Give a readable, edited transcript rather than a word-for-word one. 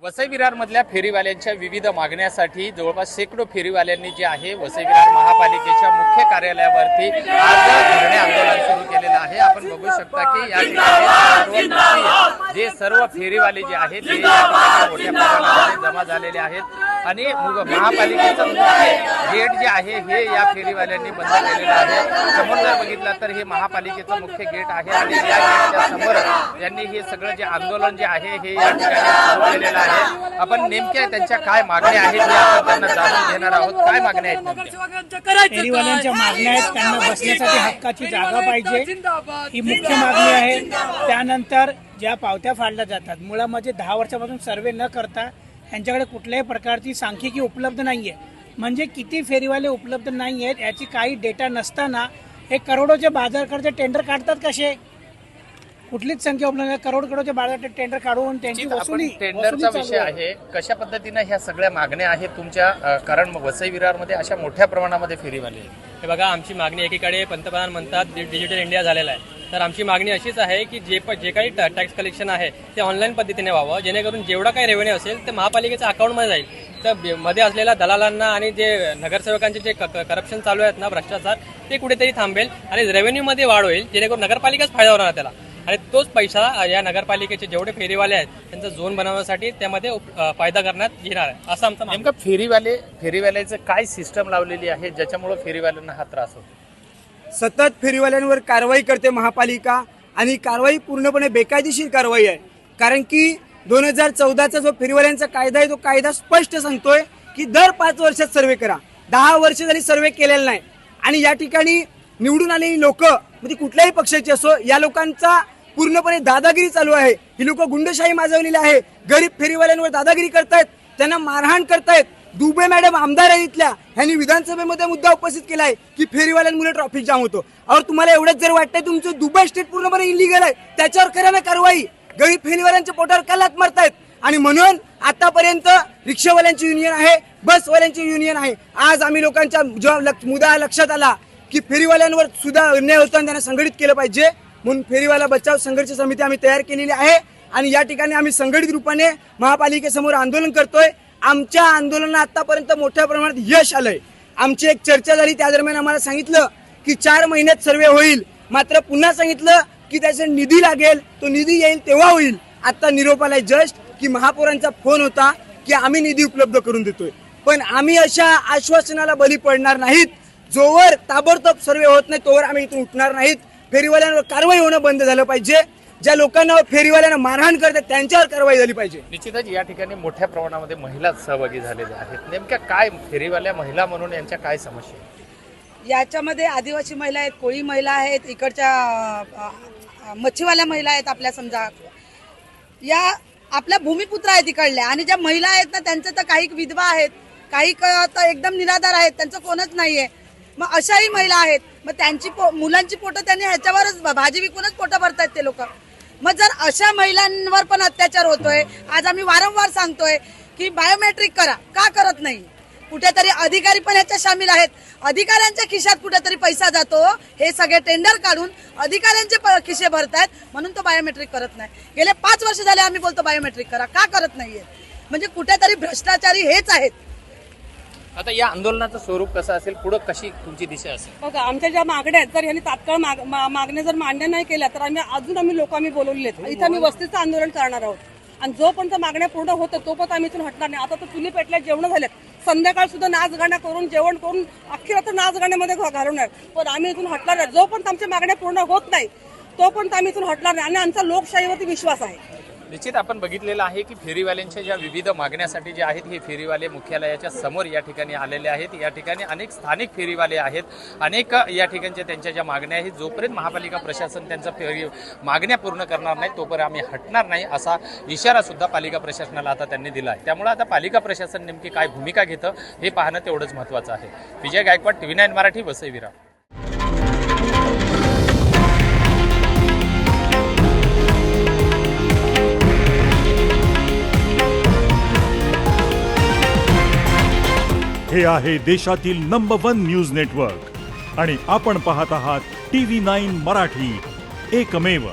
वसई विरारमधल्या फेरीवाल्यांच्या विविध मागण्यासाठी जवळपास शेकडो फेरीवाल्यांनी जे आहे वसई विरार महापालिकेच्या मुख्य कार्यालयावरती आज धरणे आंदोलन सुरू केलेलं आहे। आपण बघू शकता की या ठिकाणी जे सर्व फेरीवाले जे आहेत ते या ठिकाणी मोठ्या प्रमाणामध्ये जमा झालेले आहेत आणि महापालिकेचं गेट जे आहे हे या फेरीवाल्यांनी बंद केलेलं आहे। समोर जर बघितलं तर हे महापालिकेचं मुख्य गेट आहे आणि या गेटच्या समोर यांनी हे सगळं जे आंदोलन जे आहे हे या ठिकाणी सुरू केलेलं आहे। आपण नेमक्या त्यांच्या काय मागण्या आहेत हे आपण त्यांना जाणून घेणार आहोत। काय मागण्या आहेत नेमक्या? फेरीवाल्यांच्या मागण्या आहेत, त्यांना बसण्यासाठी हक्काची जागा पाहिजे ही मुख्य मागणी आहे। त्यानंतर ज्या पावत्या फाडल्या जातात मुळामध्ये 10 वर्षापासून सर्वे न करता यांच्याकडे कुठल्याही प्रकारची सांख्यिकी उपलब्ध नाहीये, म्हणजे किती फेरीवाले उपलब्ध नाही आहेत याची काही डेटा नसताना हे करोडोचे बाजारकडचे टेंडर काढतात कसे? कुठलीच संख्या उपलब्ध नाही। करोडचे बाजार टेंडर काढून त्यांची वसुली टेंडरचा विषय आहे। कशा पद्धतीने ह्या सगळ्या मागण्या आहेत तुमच्या? कारण वसई विरारमध्ये अशा मोठ्या प्रमाणामध्ये फेरीवाले आहेत। हे बघा, आमची मागणी एकीकडे पंतप्रधान म्हणतात डिजिटल इंडिया झालेला आहे, तर आमची मागणी अशीच आहे की जे काही टॅक्स कलेक्शन आहे ते ऑनलाईन पद्धतीने व्हावं, जेणेकरून जेवढा काही रेव्हेन्यू असेल ते महापालिकेच्या अकाउंटमध्ये जाईल। तर मध्ये असलेल्या दलालांना आणि जे नगरसेवकांचे जे करप्शन चालू आहेत ना, भ्रष्टाचार, ते कुठेतरी थांबेल आणि रेव्हेन्यूमध्ये वाढ होईल, जेणेकरून नगरपालिकाच फायदा होणार त्याला। आणि तोच पैसा या नगरपालिकेचे जेवढे फेरीवाले आहेत त्यांचा झोन बनवण्यासाठी त्यामध्ये फायदा करण्यात येणार आहे असं आमचं नेमकं फेरीवाल्याचं काय सिस्टम लावलेली आहे ज्याच्यामुळे फेरीवाल्यांना हा त्रास होतो? सतत फेरीवाल्यांवर कारवाई करते महापालिका आणि कारवाई पूर्णपणे बेकायदेशीर कारवाई आहे। कारण की 2014चा जो फेरीवाल्यांचा कायदा आहे तो कायदा स्पष्ट सांगतोय की दर 5 वर्षात सर्वे करा। 10 वर्ष झाली सर्वे केलेला नाही आणि या ठिकाणी निवडून आलेली लोक म्हणजे कुठल्याही पक्षाची असो या लोकांचा पूर्णपणे दादागिरी चालू आहे। ही लोक गुंडशाही माजवलेली आहे, गरीब फेरीवाल्यांवर दादागिरी करतायत, त्यांना मारहाण करतायत। दुबे मॅडम आमदार आहे इथल्या, ह्यांनी विधानसभेमध्ये मुद्दा उपस्थित केलाय की फेरीवाल्यांमुळे ट्रॅफिक जाम होतो। और तुम्हाला एवढंच जर वाटतंय तुमचं दुबई स्टेट पूर्णपणे इलिगल आहे त्याच्यावर करा ना कारवाई। गरीब फेरीवाल्यांच्या पोटावर का लाथ मारतायत? आणि म्हणून आतापर्यंत रिक्षावाल्यांची युनियन आहे, बसवाल्यांची युनियन आहे। आज आम्ही लोकांच्या जेव्हा मुद्दा लक्षात आला की फेरीवाल्यांवर सुद्धा अन्याय होतो आणि त्यांना संघटित केलं पाहिजे, म्हणून फेरीवाला बचाव संघर्ष समिती आम्ही तयार केलेली आहे आणि या ठिकाणी आम्ही संघटित रूपाने महापालिकेसमोर आंदोलन करतोय। आमच्या आंदोलनाला आतापर्यंत मोठ्या प्रमाणात यश आलंय। आमची एक चर्चा झाली, त्या दरम्यान आम्हाला सांगितलं की 4 महिन्यात सर्वे होईल, मात्र पुन्हा सांगितलं की त्याचा निधी लागेल, तो निधी येईल तेव्हा होईल। आता निरोप आलाय जस्ट की महापौरांचा फोन होता की आम्ही निधी उपलब्ध करून देतोय, पण आम्ही अशा आश्वासनाला बली पडणार नाहीत। जोवर ताबडतोब सर्वे होत नाही तोवर आम्ही इथून उठणार नाहीत। फेरीवाल्यांवर कारवाई होणं बंद झालं पाहिजे, ज्या लोकांना फेरीवाल्यांना मारहाण करतात त्यांच्यावर कारवाई झाली पाहिजे। निश्चितच या ठिकाणी मोठ्या प्रमाणामध्ये महिला सहभागी झालेल्या आहेत। नेमक्या काय फेरीवाल्या महिला म्हणून यांच्या काय समस्या आहेत? याच्यामध्ये आदिवासी महिला आहेत, कोळी महिला आहेत, इकडच्या मच्छीवाल्या महिला आहेत, आपल्या समजा या आपल्या भूमिपुत्र आहेत इकडल्या, आणि ज्या महिला आहेत ना त्यांचं तर काही विधवा आहेत, काही तर एकदम निराधार आहेत, त्यांचं कोणच नाहीये। मग अशाही महिला आहेत, मग त्यांची मुलांची पोटं त्यांनी ह्याच्यावरच भाजी विकूनच पोटं भरतायत ते लोक। मग जर अशा महिलांवर पण अत्याचार होतोय, आज आम्ही वारंवार सांगतोय की बायोमेट्रिक करा, का करत नाही? कुठेतरी अधिकारी पण ह्याच्यात सामील आहेत, अधिकाऱ्यांच्या खिशात कुठेतरी पैसा जातो, हे सगळे टेंडर काढून अधिकाऱ्यांचे खिशे भरतायत, म्हणून तो बायोमेट्रिक करत नाही। गेले 5 वर्ष झाले आम्ही बोलतो बायोमेट्रिक करा, का करत नाहीये? म्हणजे कुठेतरी भ्रष्टाचारी हेच आहेत। आता या आंदोलनाचं स्वरूप कसं असेल, पुढे कशी तुमची दिशा असेल? बघा, आमच्या ज्या मागण्या आहेत, जर यांनी तात्काळ मागण्या जर मान्य नाही केल्या तर आम्ही लोकांनी बोलवलेले आहेत। इथं आम्ही वस्तीचं आंदोलन करणार आहोत आणि जोपर्यंत मागण्या पूर्ण होतं तोपर्यंत आम्ही इथून हटणार नाही। आता तर चुली पेटल्या, जेवण झालेत, संध्याकाळ सुद्धा नाच गाण्या करून जेवण करून अख्खी रात्र नाच गाण्यामध्ये घालवणार, पण आम्ही इथून हटणार नाही। जोपर्यंत आमच्या मागण्या पूर्ण होत नाही तोपर्यंत आम्ही इथून हटणार नाही आणि आमचा लोकशाहीवरती विश्वास आहे। निश्चित आपण बघितलेलं आहे की फेरीवाल्यांच्या ज्या विविध मागण्यासाठी जे आहेत हे फेरीवाले मुख्यालयाच्या समोर या ठिकाणी आलेले आहेत। या ठिकाणी अनेक स्थानिक फेरीवाले आहेत, अनेक या ठिकाणच्या त्यांच्या ज्या मागण्या आहेत जोपर्यंत महापालिका प्रशासन त्यांचा मागण्या पूर्ण करणार नाही तोपर्यंत आम्ही हटणार नाही असा इशारा सुद्धा पालिका प्रशासनाला आता त्यांनी दिला आहे। त्यामुळे आता पालिका प्रशासन नेमकी काय भूमिका घेतं हे पाहणं तेवढंच महत्त्वाचं आहे। विजय गायकवाड, TV9 मराठी, वसई विरार। हे आहे देशातील नंबर 1 न्यूज नेटवर्क आणि आपण पाहत आहात TV9 मराठी, एकमेव।